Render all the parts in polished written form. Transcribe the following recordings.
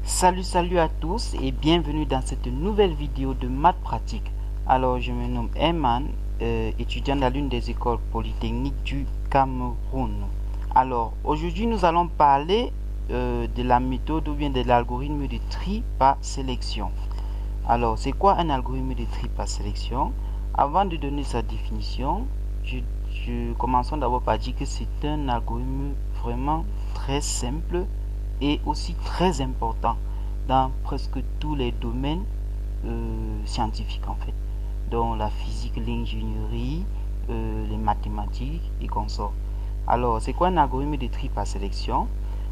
Salut à tous et bienvenue dans cette nouvelle vidéo de maths pratique. Alors je me nomme Eman, étudiant dans l'une des écoles polytechniques du Cameroun. Alors aujourd'hui nous allons parler de la méthode ou bien de l'algorithme de tri par sélection. Alors c'est quoi un algorithme de tri par sélection? Avant de donner sa définition, commençons d'abord par dire que c'est un algorithme vraiment très simple et aussi très important dans presque tous les domaines scientifiques en fait, dont la physique, l'ingénierie, les mathématiques et consorts. Alors, c'est quoi un algorithme de tri par sélection?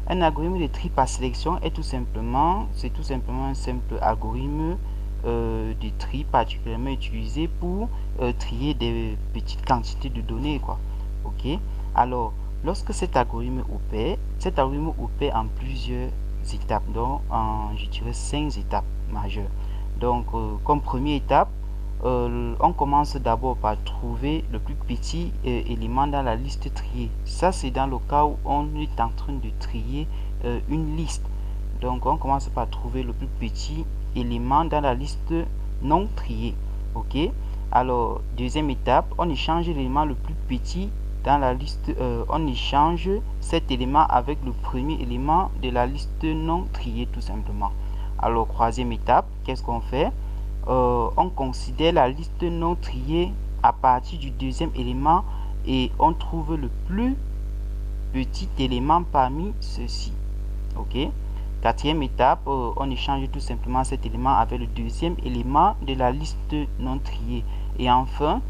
Un algorithme de tri par sélection est tout simplement un simple algorithme de tri particulièrement utilisé pour trier des petites quantités de données, quoi. Ok. Alors, lorsque cet algorithme opère en plusieurs étapes, donc je dirais 5 étapes majeures. Donc, comme première étape, on commence d'abord par trouver le plus petit élément dans la liste triée. Ça, c'est dans le cas où on est en train de trier une liste. Donc, on commence par trouver le plus petit élément dans la liste non triée. Ok. Alors, deuxième étape, on échange l'élément le plus petit dans la liste. On échange cet élément avec le premier élément de la liste non triée, tout simplement. Alors, troisième étape, qu'est-ce qu'on fait? On considère la liste non triée à partir du deuxième élément et on trouve le plus petit élément parmi ceux-ci. Ok. Quatrième étape, on échange tout simplement cet élément avec le deuxième élément de la liste non triée. Et enfin,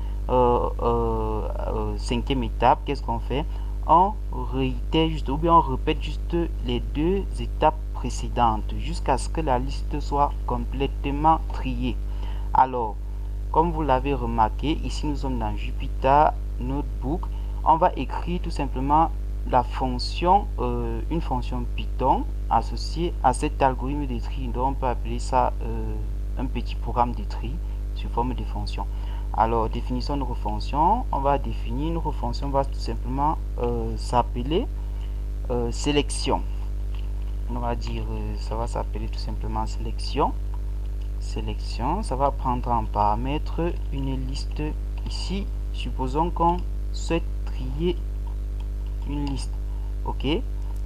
cinquième étape, qu'est-ce qu'on fait? On réitère juste, ou bien on répète juste les deux étapes précédentes jusqu'à ce que la liste soit complètement triée. Alors, comme vous l'avez remarqué, ici nous sommes dans Jupyter Notebook. On va écrire tout simplement la fonction, une fonction Python associée à cet algorithme de tri. Donc on peut appeler ça un petit programme de tri sous forme de fonction. Alors, définissons notre fonction. On va définir notre fonction, va tout simplement s'appeler sélection. On va dire, ça va s'appeler tout simplement sélection. Ça va prendre en paramètre une liste ici. Supposons qu'on souhaite trier une liste. Ok.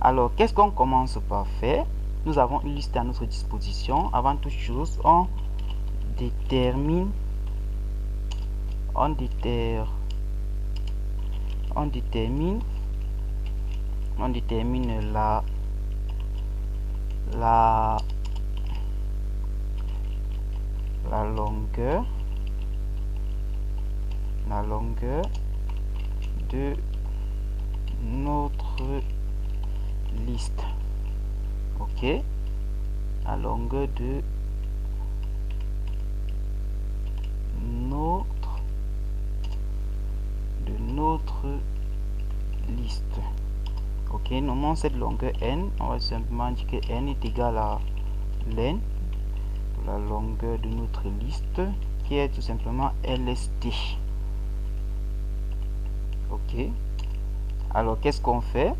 Alors, qu'est-ce qu'on commence par faire? Nous avons une liste à notre disposition. Avant toute chose, on détermine la longueur de notre liste. Ok. La longueur de notre liste. Ok, nommons cette longueur n. On va simplement dire que n est égal à len, la longueur de notre liste, qui est tout simplement lst. Ok. Alors, qu'est-ce qu'on fait?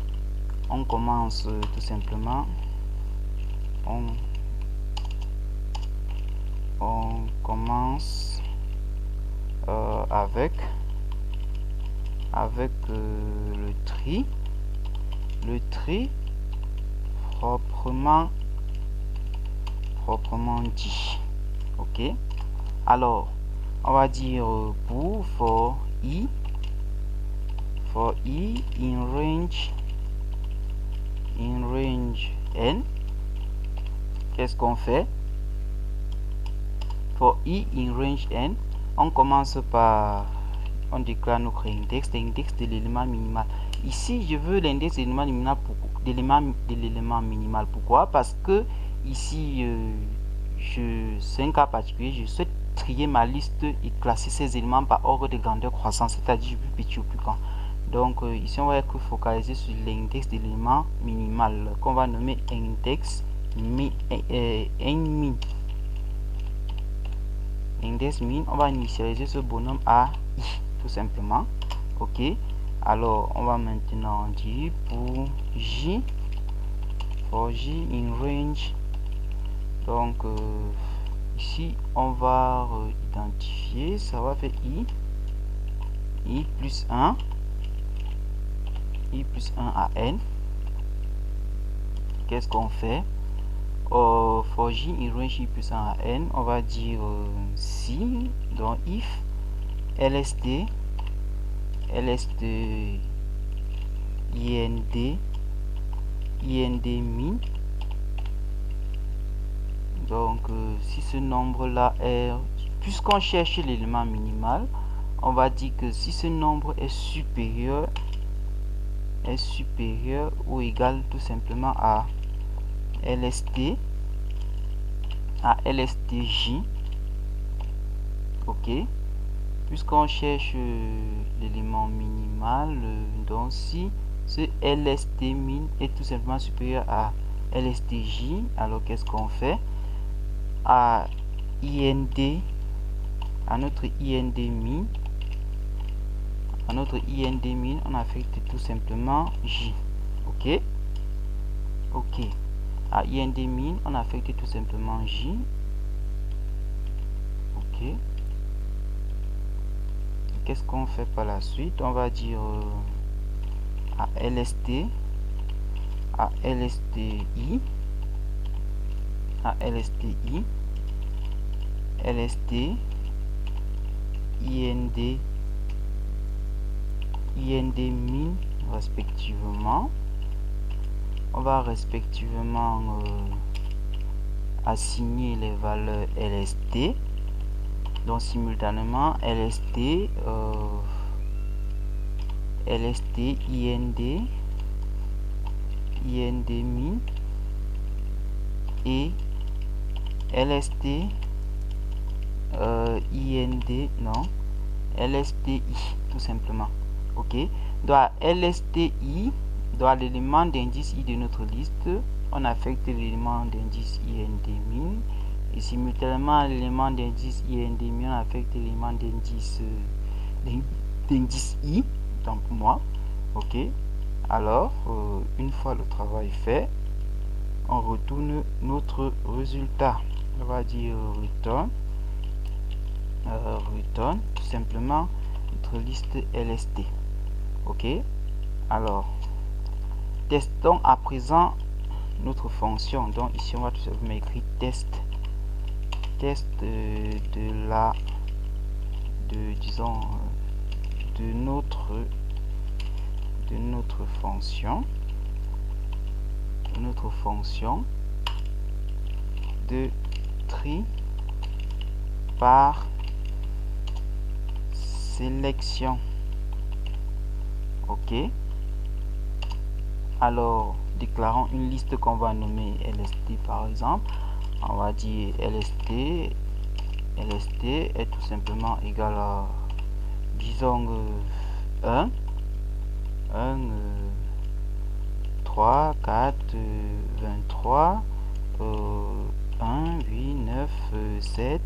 On commence tout simplement. On commence avec le tri proprement dit. Ok. Alors, on va dire pour for i in range n. Qu'est-ce qu'on fait? For i in range n, on commence par, on déclare notre index, l'index de l'élément minimal. Ici, je veux l'index de l'élément minimal. Pourquoi? Parce que ici, c'est un cas particulier. Je souhaite trier ma liste et classer ces éléments par ordre de grandeur croissante, c'est-à-dire du plus petit au plus grand. Donc ici, on va être focalisé sur l'index de l'élément minimal qu'on va nommer index min. Index min, on va initialiser ce bonhomme à i, tout simplement. Ok. Alors, on va maintenant dire pour j in range Donc ici on va identifier, ça va faire i plus 1 à n. Qu'est-ce qu'on fait? For j in range i plus 1 à n, on va dire si, donc if lst ind min. Donc si ce nombre là est, puisqu'on cherche l'élément minimal, on va dire que si ce nombre est supérieur ou égal tout simplement à lstj, ok, puisqu'on cherche l'élément minimal, donc si ce lst min est tout simplement supérieur à lstj, alors qu'est-ce qu'on fait? À notre ind min, on affecte tout simplement j. Ok, à ind min on affecte tout simplement j. Ok, qu'est-ce qu'on fait par la suite? On va dire à lsti ind min respectivement. On va respectivement assigner les valeurs lst, donc simultanément lst ind min et lst lsti tout simplement. Ok, donc lsti, dans l'élément d'indice i de notre liste, on affecte l'élément d'indice ind min, et simultanément l'élément d'indice ind min, on affecte l'élément d'indice i, donc pour moi. Ok, alors une fois le travail fait, on retourne notre résultat. On va dire return tout simplement notre liste lst. Ok, alors testons à présent notre fonction. Donc ici on va tout simplement écrire test de notre fonction de tri par sélection. Ok, alors déclarons une liste qu'on va nommer lst par exemple. On va dire lst est tout simplement égal à, disons 1 3 4 23 1 8 9 7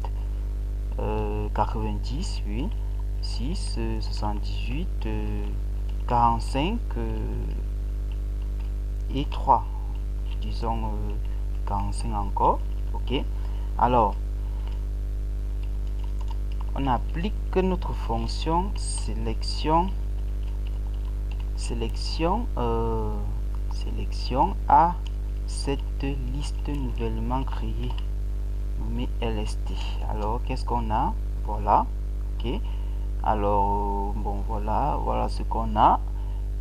90 8 6 78 45 et 3, disons 45 encore. Ok, alors on applique notre fonction sélection à cette liste nouvellement créée nommée lst. Alors qu'est-ce qu'on a? Voilà. Ok, alors bon, voilà ce qu'on a.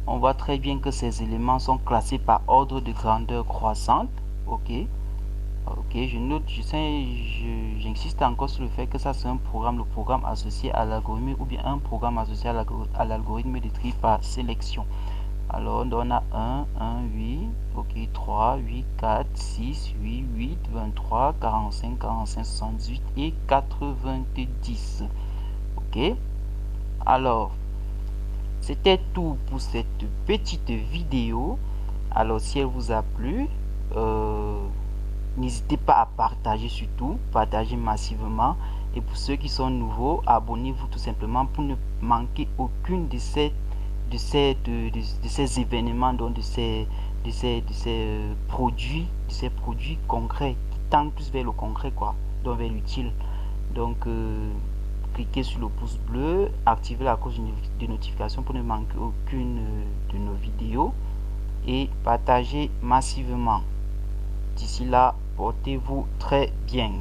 On voit très bien que ces éléments sont classés par ordre de grandeur croissante. Ok, je note, j'insiste encore sur le fait que ça c'est un programme, le programme associé à l'algorithme, ou bien un programme associé à l'algorithme de tri par sélection. Alors on a 1, 8, ok, 3, 8, 4, 6, 8, 8, 23, 45, 45, 78 et 90. Ok, alors c'était tout pour cette petite vidéo. Alors si elle vous a plu, n'hésitez pas à partager, surtout partager massivement, et pour ceux qui sont nouveaux, abonnez-vous tout simplement pour ne manquer aucune de ces événements, donc de ces produits concrets qui tend plus vers le concret, quoi, donc vers l'utile. Donc cliquez sur le pouce bleu, activez la cloche de notification pour ne manquer aucune de nos vidéos et partagez massivement. D'ici là, portez-vous très bien.